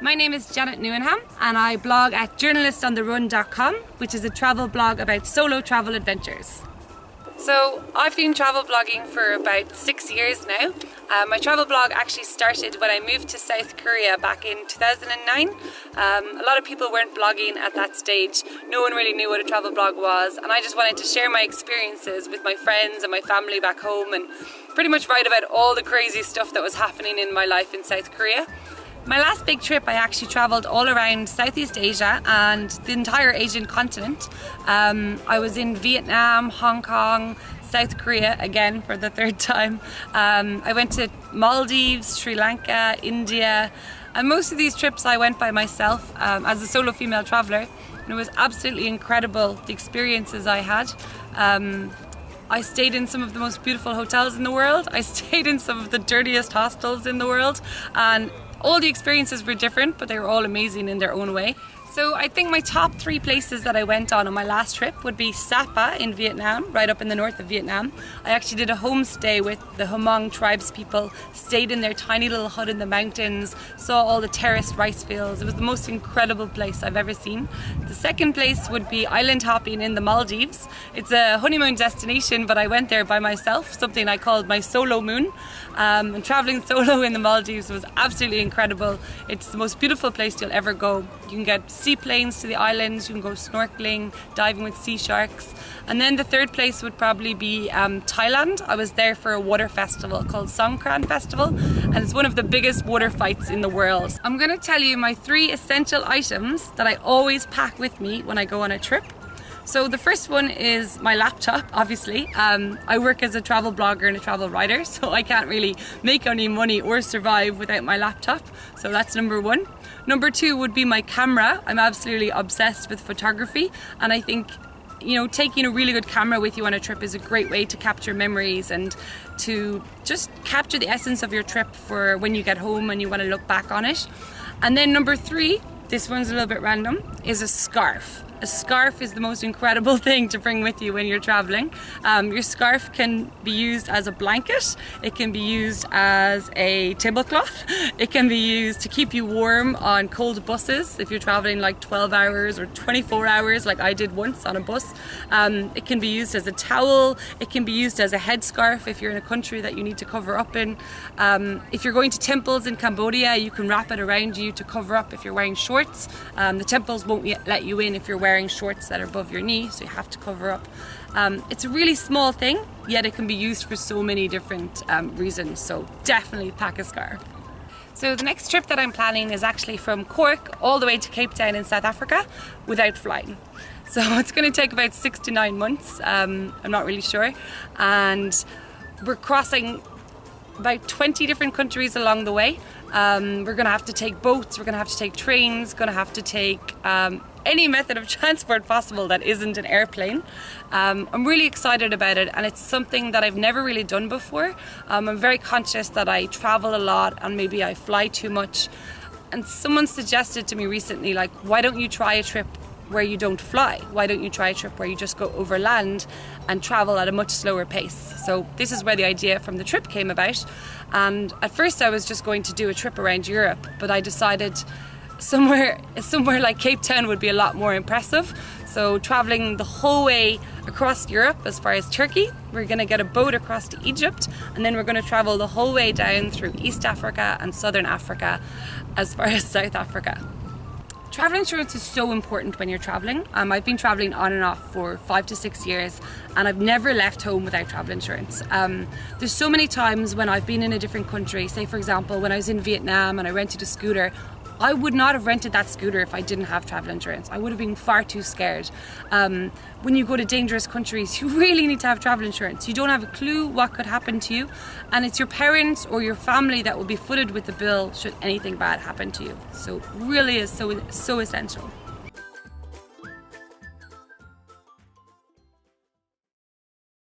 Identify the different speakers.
Speaker 1: My name is Janet Newenham and I blog at journalistontheRun.com, which is a travel blog about solo travel adventures. So I've been travel blogging for about 6 years now. My travel blog actually started when I moved to South Korea back in 2009. A lot of people weren't blogging at that stage. No one really knew what a travel blog was, and I just wanted to share my experiences with my friends and my family back home and pretty much write about all the crazy stuff that was happening in my life in South Korea. My last big trip, I actually travelled all around Southeast Asia and the entire Asian continent. I was in Vietnam, Hong Kong, South Korea again for the third time. I went to Maldives, Sri Lanka, India, and most of these trips I went by myself as a solo female traveller, and it was absolutely incredible, the experiences I had. I stayed in some of the most beautiful hotels in the world. I stayed in some of the dirtiest hostels in the world, and all the experiences were different, but they were all amazing in their own way. So I think my top 3 places that I went on my last trip would be Sapa in Vietnam, right up in the north of Vietnam. I actually did a homestay with the Hmong tribes people, stayed in their tiny little hut in the mountains, saw all the terraced rice fields. It was the most incredible place I've ever seen. The second place would be island hopping in the Maldives. It's a honeymoon destination, but I went there by myself, something I called my solo moon. And traveling solo in the Maldives was absolutely incredible. It's the most beautiful place you'll ever go. You can get seaplanes to the islands, you can go snorkeling, diving with sea sharks. And then the third place would probably be Thailand. I was there for a water festival called Songkran Festival, and it's one of the biggest water fights in the world. I'm going to tell you my 3 essential items that I always pack with me when I go on a trip. So the first one is my laptop, obviously. I work as a travel blogger and a travel writer, so I can't really make any money or survive without my laptop. So that's number 1. Number 2 would be my camera. I'm absolutely obsessed with photography, and I think, you know, taking a really good camera with you on a trip is a great way to capture memories and to just capture the essence of your trip for when you get home and you want to look back on it. And then number 3, this one's a little bit random, is a scarf. A scarf is the most incredible thing to bring with you when you're traveling. Your scarf can be used as a blanket, it can be used as a tablecloth, it can be used to keep you warm on cold buses if you're traveling like 12 hours or 24 hours like I did once on a bus. It can be used as a towel, it can be used as a headscarf if you're in a country that you need to cover up in. If you're going to temples in Cambodia, you can wrap it around you to cover up if you're wearing shorts. The temples won't let you in if you're wearing shorts that are above your knee, so you have to cover up. It's a really small thing, yet it can be used for so many different reasons, so definitely pack a scarf. So the next trip that I'm planning is actually from Cork all the way to Cape Town in South Africa without flying. So it's going to take about 6 to 9 months, I'm not really sure, and we're crossing about 20 different countries along the way. We're going to have to take boats, we're going to have to take trains, going to have to take any method of transport possible that isn't an airplane. I'm really excited about it, and it's something that I've never really done before. I'm very conscious that I travel a lot and maybe I fly too much. And someone suggested to me recently, like, why don't you try a trip where you don't fly? Why don't you try a trip where you just go over land and travel at a much slower pace? So this is where the idea from the trip came about. And at first I was just going to do a trip around Europe, but I decided somewhere like Cape Town would be a lot more impressive. So traveling the whole way across Europe as far as Turkey, we're going to get a boat across to Egypt, and then we're going to travel the whole way down through East Africa and Southern Africa as far as South Africa. Travel insurance is so important when you're traveling. I've been traveling on and off for 5 to 6 years, and I've never left home without travel insurance. There's so many times when I've been in a different country, say for example when I was in Vietnam and I rented a scooter, I would not have rented that scooter if I didn't have travel insurance. I would have been far too scared. When you go to dangerous countries, you really need to have travel insurance. You don't have a clue what could happen to you, and it's your parents or your family that will be footed with the bill should anything bad happen to you. So it really is so essential.